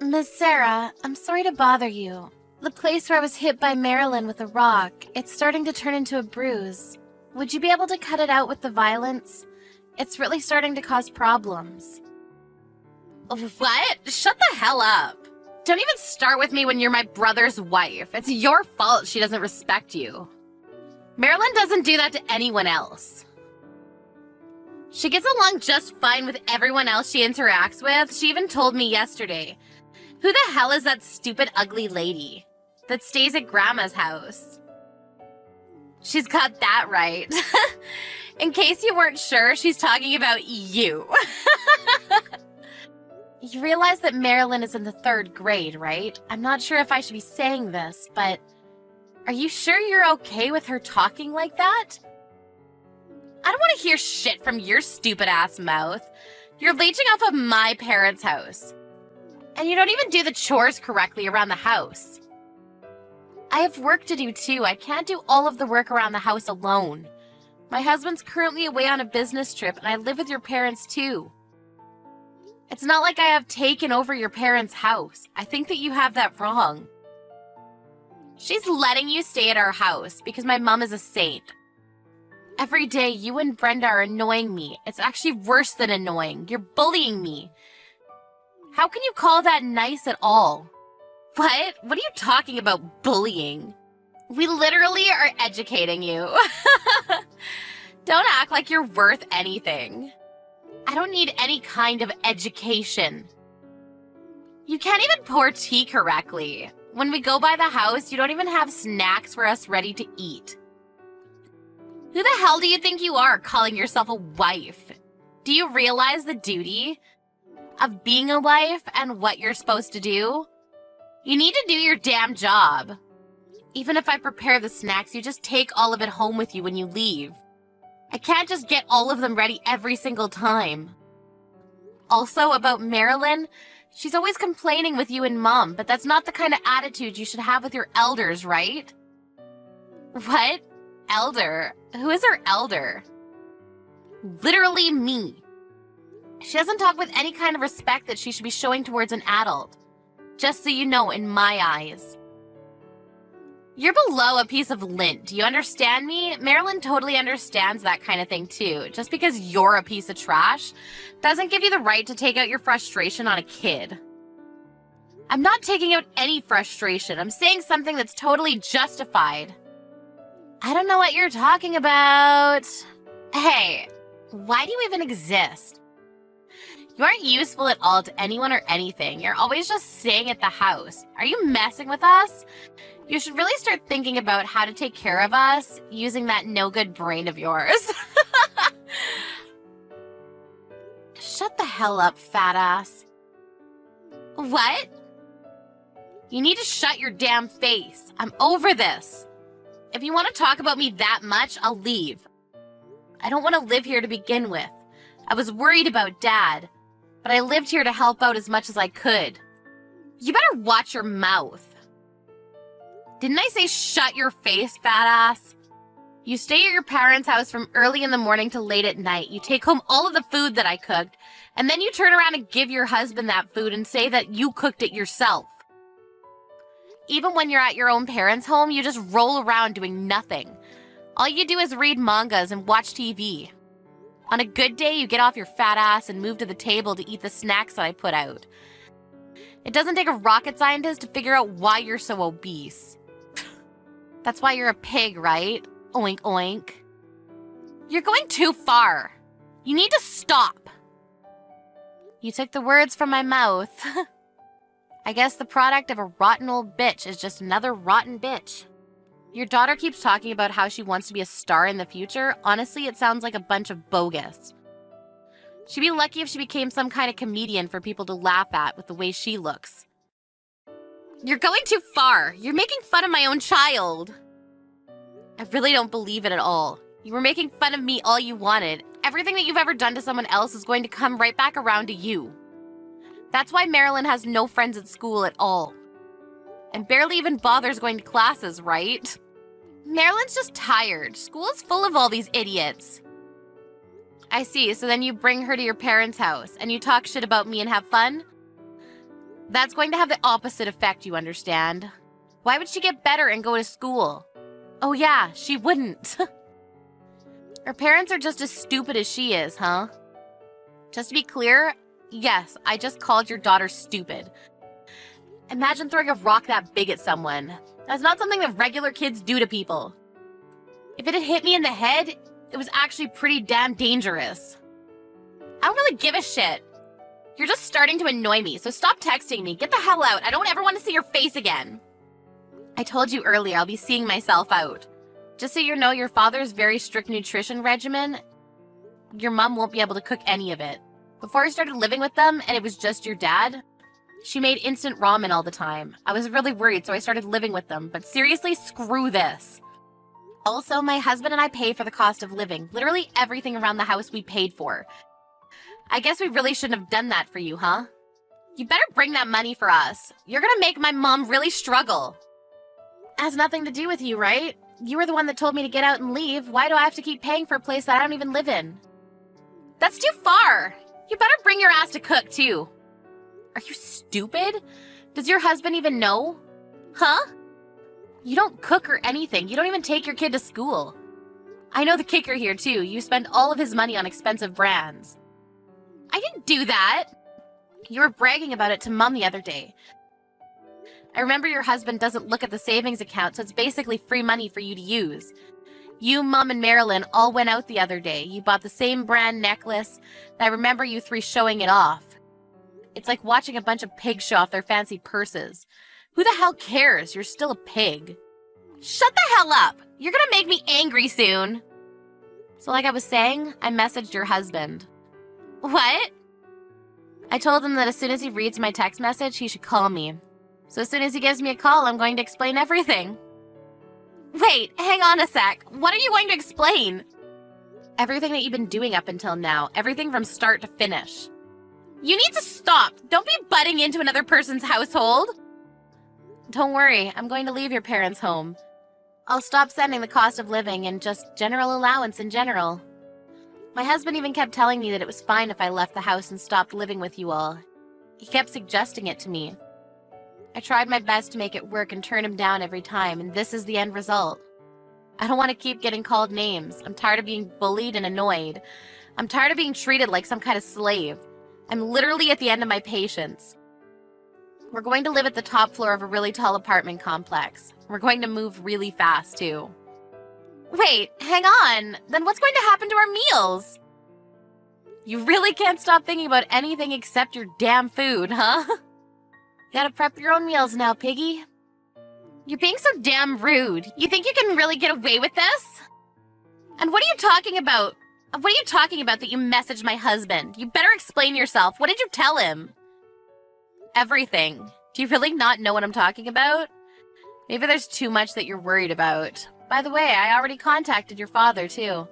Miss Sarah, I'm sorry to bother you. The place where I was hit by Marilyn with a rock, it's starting to turn into a bruise. Would you be able to cut it out with the violence? It's really starting to cause problems. What? Shut the hell up. Don't even start with me when you're my brother's wife. It's your fault she doesn't respect you. Marilyn doesn't do that to anyone else. She gets along just fine with everyone else she interacts with. She even told me yesterday. Who the hell is that stupid, ugly lady that stays at Grandma's house? She's got that right. In case you weren't sure, she's talking about you. You realize that Marilyn is in the 3rd grade, right? I'm not sure if I should be saying this, but are you sure you're okay with her talking like that? I don't want to hear shit from your stupid-ass mouth. You're leeching off of my parents' house. And you don't even do the chores correctly around the house. I have work to do too. I can't do all of the work around the house alone. My husband's currently away on a business trip, and I live with your parents too. It's not like I have taken over your parents' house. I think that you have that wrong. She's letting you stay at our house because my mom is a saint. Every day, you and Brenda are annoying me. It's actually worse than annoying. You're bullying me. How can you call that nice at all? What? What are you talking about, bullying? We literally are educating you. Don't act like you're worth anything. I don't need any kind of education. You can't even pour tea correctly. When we go by the house, you don't even have snacks for us ready to eat. Who the hell do you think you are, calling yourself a wife? Do you realize the duty of being a wife and what you're supposed to do? You need to do your damn job. Even if I prepare the snacks, you just take all of it home with you when you leave. I can't just get all of them ready every single time. Also, about Marilyn, she's always complaining with you and Mom, but that's not the kind of attitude you should have with your elders, right? What? Elder? Who is her elder? Literally me. She doesn't talk with any kind of respect that she should be showing towards an adult. Just so you know, in my eyes. You're below a piece of lint. Do you understand me? Marilyn totally understands that kind of thing too. Just because you're a piece of trash doesn't give you the right to take out your frustration on a kid. I'm not taking out any frustration. I'm saying something that's totally justified. I don't know what you're talking about. Hey, why do you even exist? You aren't useful at all to anyone or anything. You're always just staying at the house. Are you messing with us? You should really start thinking about how to take care of us using that no-good brain of yours. Shut the hell up, fat ass. What? You need to shut your damn face. I'm over this. If you want to talk about me that much, I'll leave. I don't want to live here to begin with. I was worried about Dad, but I lived here to help out as much as I could. You better watch your mouth. Didn't I say shut your face, fat ass? You stay at your parents' house from early in the morning to late at night. You take home all of the food that I cooked, and then you turn around and give your husband that food and say that you cooked it yourself. Even when you're at your own parents' home, you just roll around doing nothing. All you do is read mangas and watch TV. On a good day, you get off your fat ass and move to the table to eat the snacks that I put out. It doesn't take a rocket scientist to figure out why you're so obese. That's why you're a pig, right? Oink, oink. You're going too far. You need to stop. You took the words from my mouth. I guess the product of a rotten old bitch is just another rotten bitch. Your daughter keeps talking about how she wants to be a star in the future. Honestly, it sounds like a bunch of bogus. She'd be lucky if she became some kind of comedian for people to laugh at with the way she looks. You're going too far. You're making fun of my own child. I really don't believe it at all. You were making fun of me all you wanted. Everything that you've ever done to someone else is going to come right back around to you. That's why Marilyn has no friends at school at all. And barely even bothers going to classes, right? Marilyn's just tired. School is full of all these idiots. I see, so then you bring her to your parents' house and you talk shit about me and have fun? That's going to have the opposite effect, you understand? Why would she get better and go to school? Oh yeah, she wouldn't. Her parents are just as stupid as she is, huh? Just to be clear, yes, I just called your daughter stupid. Imagine throwing a rock that big at someone. That's not something that regular kids do to people. If it had hit me in the head, it was actually pretty damn dangerous. I don't really give a shit. You're just starting to annoy me, so stop texting me. Get the hell out. I don't ever want to see your face again. I told you earlier I'll be seeing myself out. Just so you know, your father's very strict nutrition regimen, your mom won't be able to cook any of it. Before I started living with them and it was just your dad, she made instant ramen all the time. I was really worried, so I started living with them. But seriously, screw this. Also, my husband and I pay for the cost of living. Literally everything around the house we paid for. I guess we really shouldn't have done that for you, huh? You better bring that money for us. You're gonna make my mom really struggle. Has nothing to do with you, right? You were the one that told me to get out and leave. Why do I have to keep paying for a place that I don't even live in? That's too far. You better bring your ass to cook, too. Are you stupid? Does your husband even know? Huh? You don't cook or anything. You don't even take your kid to school. I know the kicker here, too. You spend all of his money on expensive brands. I didn't do that. You were bragging about it to Mom the other day. I remember your husband doesn't look at the savings account, so it's basically free money for you to use. You, Mom, and Marilyn all went out the other day. You bought the same brand necklace, and I remember you three showing it off. It's like watching a bunch of pigs show off their fancy purses. Who the hell cares? You're still a pig. Shut the hell up! You're gonna make me angry soon. So like I was saying, I messaged your husband. What? I told him that as soon as he reads my text message, he should call me. So as soon as he gives me a call, I'm going to explain everything. Wait, hang on a sec. What are you going to explain? Everything that you've been doing up until now. Everything from start to finish. You need to stop. Don't be butting into another person's household. Don't worry, I'm going to leave your parents' home. I'll stop sending the cost of living and just general allowance in general. My husband even kept telling me that it was fine if I left the house and stopped living with you all. He kept suggesting it to me. I tried my best to make it work and turn him down every time, and this is the end result. I don't want to keep getting called names. I'm tired of being bullied and annoyed. I'm tired of being treated like some kind of slave. I'm literally at the end of my patience. We're going to live at the top floor of a really tall apartment complex. We're going to move really fast, too. Wait, hang on. Then what's going to happen to our meals? You really can't stop thinking about anything except your damn food, huh? You gotta prep your own meals now, piggy. You're being so damn rude. You think you can really get away with this? And what are you talking about? What are you talking about that you messaged my husband? You better explain yourself. What did you tell him? Everything. Do you really not know what I'm talking about? Maybe there's too much that you're worried about. By the way, I already contacted your father, too.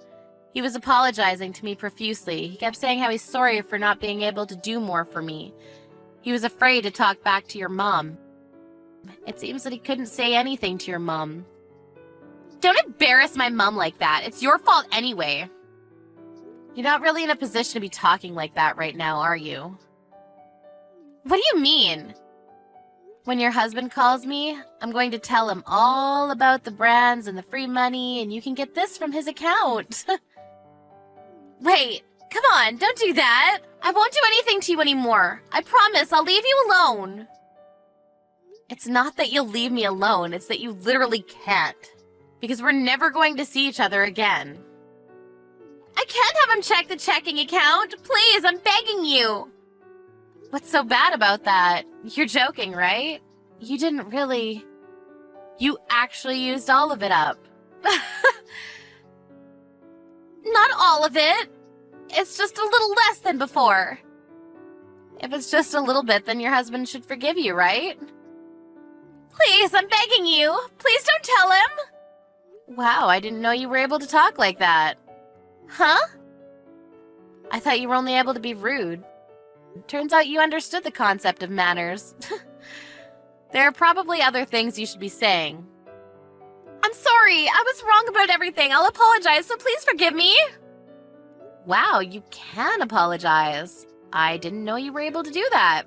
He was apologizing to me profusely. He kept saying how he's sorry for not being able to do more for me. He was afraid to talk back to your mom. It seems that he couldn't say anything to your mom. Don't embarrass my mom like that. It's your fault anyway. You're not really in a position to be talking like that right now, are you? What do you mean? When your husband calls me, I'm going to tell him all about the brands and the free money, and you can get this from his account. Wait, come on, don't do that. I won't do anything to you anymore. I promise, I'll leave you alone. It's not that you'll leave me alone, it's that you literally can't. Because we're never going to see each other again. I can't have him check the checking account. Please, I'm begging you. What's so bad about that? You're joking, right? You didn't really... You actually used all of it up. Not all of it. It's just a little less than before. If it's just a little bit, then your husband should forgive you, right? Please, I'm begging you. Please don't tell him. Wow, I didn't know you were able to talk like that. Huh? I thought you were only able to be rude. Turns out you understood the concept of manners. There are probably other things you should be saying. I'm sorry, I was wrong about everything. I'll apologize, so please forgive me. Wow, you can apologize. I didn't know you were able to do that.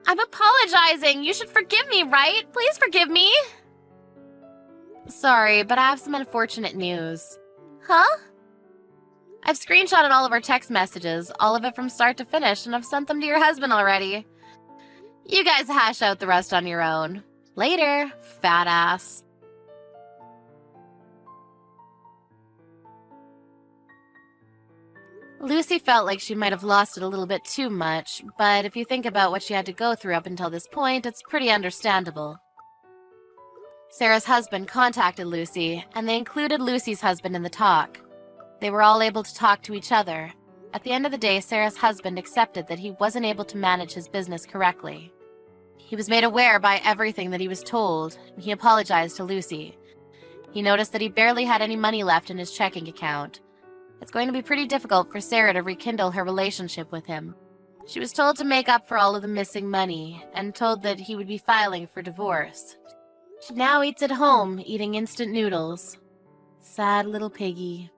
I'm apologizing. You should forgive me, right? Please forgive me. Sorry, but I have some unfortunate news. Huh? I've screenshotted all of our text messages, all of it from start to finish, and I've sent them to your husband already. You guys hash out the rest on your own. Later, fat ass. Lucy felt like she might have lost it a little bit too much, but if you think about what she had to go through up until this point, it's pretty understandable. Sarah's husband contacted Lucy, and they included Lucy's husband in the talk. They were all able to talk to each other. At the end of the day, Sarah's husband accepted that he wasn't able to manage his business correctly. He was made aware by everything that he was told, and he apologized to Lucy. He noticed that he barely had any money left in his checking account. It's going to be pretty difficult for Sarah to rekindle her relationship with him. She was told to make up for all of the missing money, and told that he would be filing for divorce. She now eats at home, eating instant noodles. Sad little piggy.